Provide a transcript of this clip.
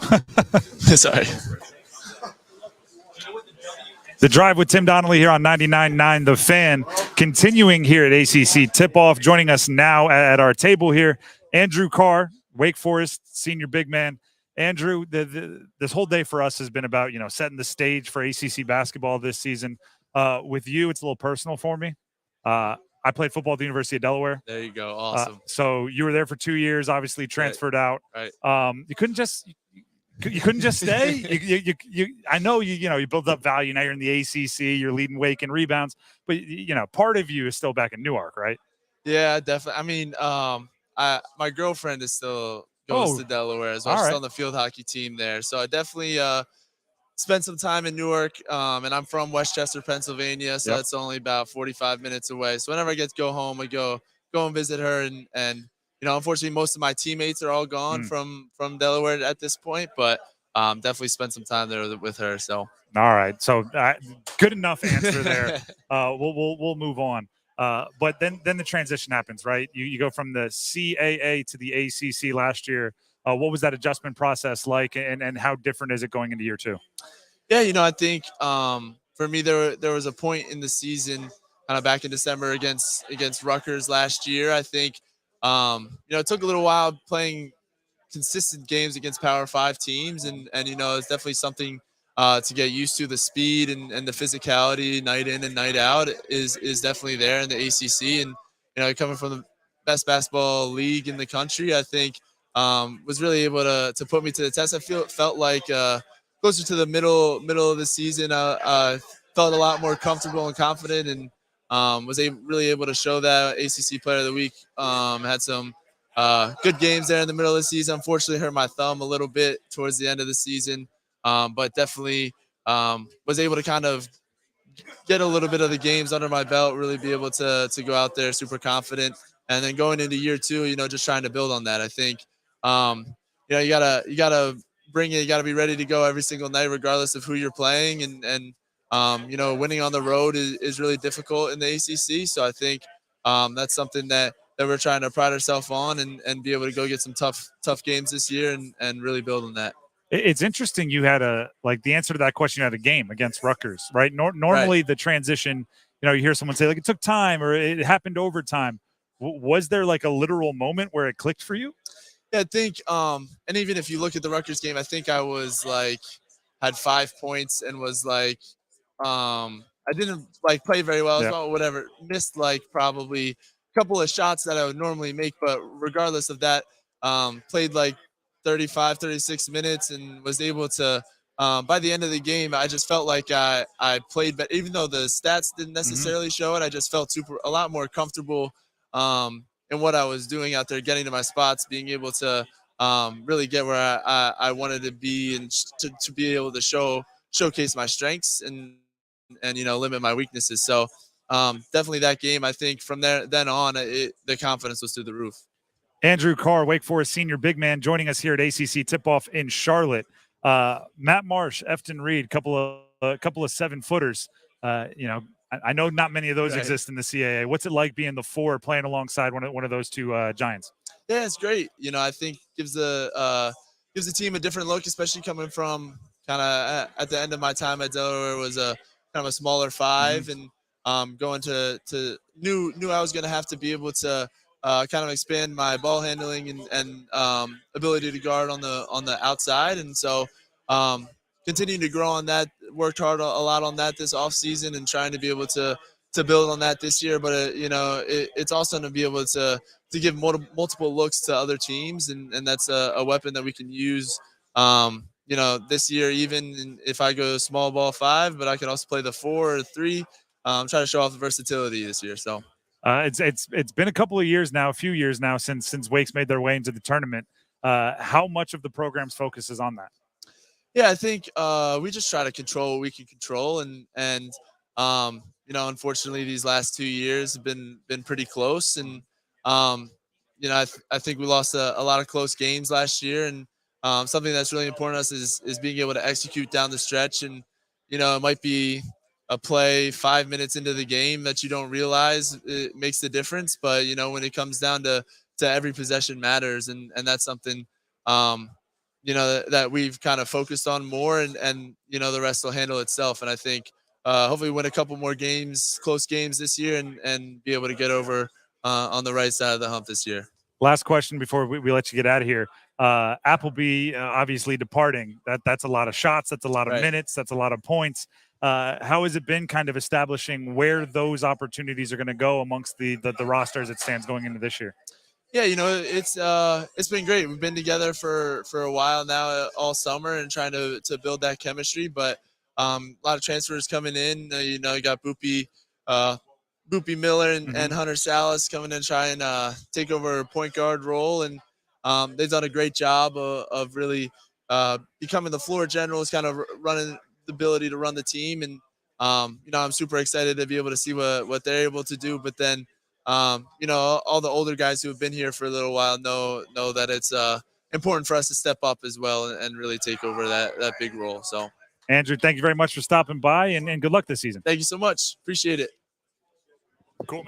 Sorry. The Drive with Tim Donnelly here on 99.9 The Fan. Continuing here at ACC Tip-Off. Joining us now at our table here, Andrew Carr, Wake Forest senior big man. Andrew, this whole day for us has been about, setting the stage for ACC basketball this season. With you, it's a little personal for me. I played football at the University of Delaware. There you go. Awesome. So you were there for 2 years, obviously transferred out. Right. You couldn't just stay. I know you built up value. Now you're in the ACC. You're leading Wake in rebounds, but part of you is still back in Newark, right? Yeah, definitely. I mean, my girlfriend is still goes to Delaware as well. She's on the field hockey team there, so I definitely spent some time in Newark. And I'm from Westchester, Pennsylvania, so that's only about 45 minutes away. So whenever I get to go home, I go and visit her, and unfortunately, most of my teammates are all gone from Delaware at this point, but definitely spent some time there with her. So all right, so good enough answer there. We'll move on. But then the transition happens, right? You go from the CAA to the ACC last year. What was that adjustment process like, and how different is it going into year two? Yeah, I think for me there was a point in the season, kind of back in December against Rutgers last year. I think it took a little while playing consistent games against Power 5 teams, and it's definitely something to get used to. The speed and the physicality night in and night out is definitely there in the ACC, and coming from the best basketball league in the country, I think was really able to put me to the test. I felt like closer to the middle of the season, felt a lot more comfortable and confident, and was really able to show that. ACC Player of the Week. Had some good games there in the middle of the season. Unfortunately, hurt my thumb a little bit towards the end of the season, but definitely was able to kind of get a little bit of the games under my belt, really be able to go out there super confident, and then going into year two, just trying to build on that. I think you gotta bring it. You gotta be ready to go every single night, regardless of who you're playing, and winning on the road is really difficult in the ACC. So I think that's something that we're trying to pride ourselves on, and be able to go get some tough games this year, and really build on that. It's interesting. You had the answer to that question. You had a game against Rutgers, right? Normally the transition, you hear someone say it took time or it happened over time. Was there a literal moment where it clicked for you? Yeah, I think, and even if you look at the Rutgers game, I think I was had 5 points and was I didn't play very well as well, whatever. Missed probably a couple of shots that I would normally make, but regardless of that, played 35, 36 minutes and was able to, by the end of the game, I just felt like I played better. Even though the stats didn't necessarily show it, I just felt a lot more comfortable in what I was doing out there, getting to my spots, being able to really get where I wanted to be, and to be able to showcase my strengths and limit my weaknesses. So definitely that game, I think from then on, the confidence was through the roof. Andrew Carr, Wake Forest senior big man, joining us here at ACC Tip-Off in Charlotte. Matt Marsh, Efton Reed, couple of 7-footers. I know not many of those exist in the CAA. What's it like being the 4 playing alongside one of those two giants? Yeah, it's great. I think gives the team a different look, especially coming from kind of at the end of my time at Delaware was a kind of a smaller 5, and going to knew I was going to have to be able to kind of expand my ball handling and ability to guard on the outside, and so continuing to grow on that. Worked hard a lot on that this off season, and trying to be able to build on that this year. But it's also to be able to give multiple looks to other teams, and that's a weapon that we can use. This year, even if I go small ball 5, but I can also play the 4 or 3. Try to show off the versatility this year. So. It's been a few years now since Wake's made their way into the tournament. How much of the program's focus is on that? Yeah, I think we just try to control what we can control, and unfortunately, these last 2 years have been pretty close, and I think we lost a lot of close games last year, and something that's really important to us is being able to execute down the stretch, and it might be a play 5 minutes into the game that you don't realize it makes the difference. But, when it comes down to every possession matters. And that's something, that we've kind of focused on more, and the rest will handle itself. And I think hopefully win a couple more games, close games this year, and be able to get over on the right side of the hump this year. Last question before we let you get out of here. Appleby obviously departing. That's a lot of shots. That's a lot of minutes. That's a lot of points. How has it been kind of establishing where those opportunities are going to go amongst the roster as it stands going into this year? Yeah, it's been great. We've been together for a while now, all summer, and trying to build that chemistry. But a lot of transfers coming in. You got Boopy Miller and Hunter Salas coming in trying to take over a point guard role, and they've done a great job of really becoming the floor generals, kind of running the ability to run the team. And I'm super excited to be able to see what they're able to do. But then all the older guys who have been here for a little while know that it's important for us to step up as well and really take over that big role. So, Andrew, thank you very much for stopping by, and good luck this season. Thank you so much. Appreciate it. Cool, man.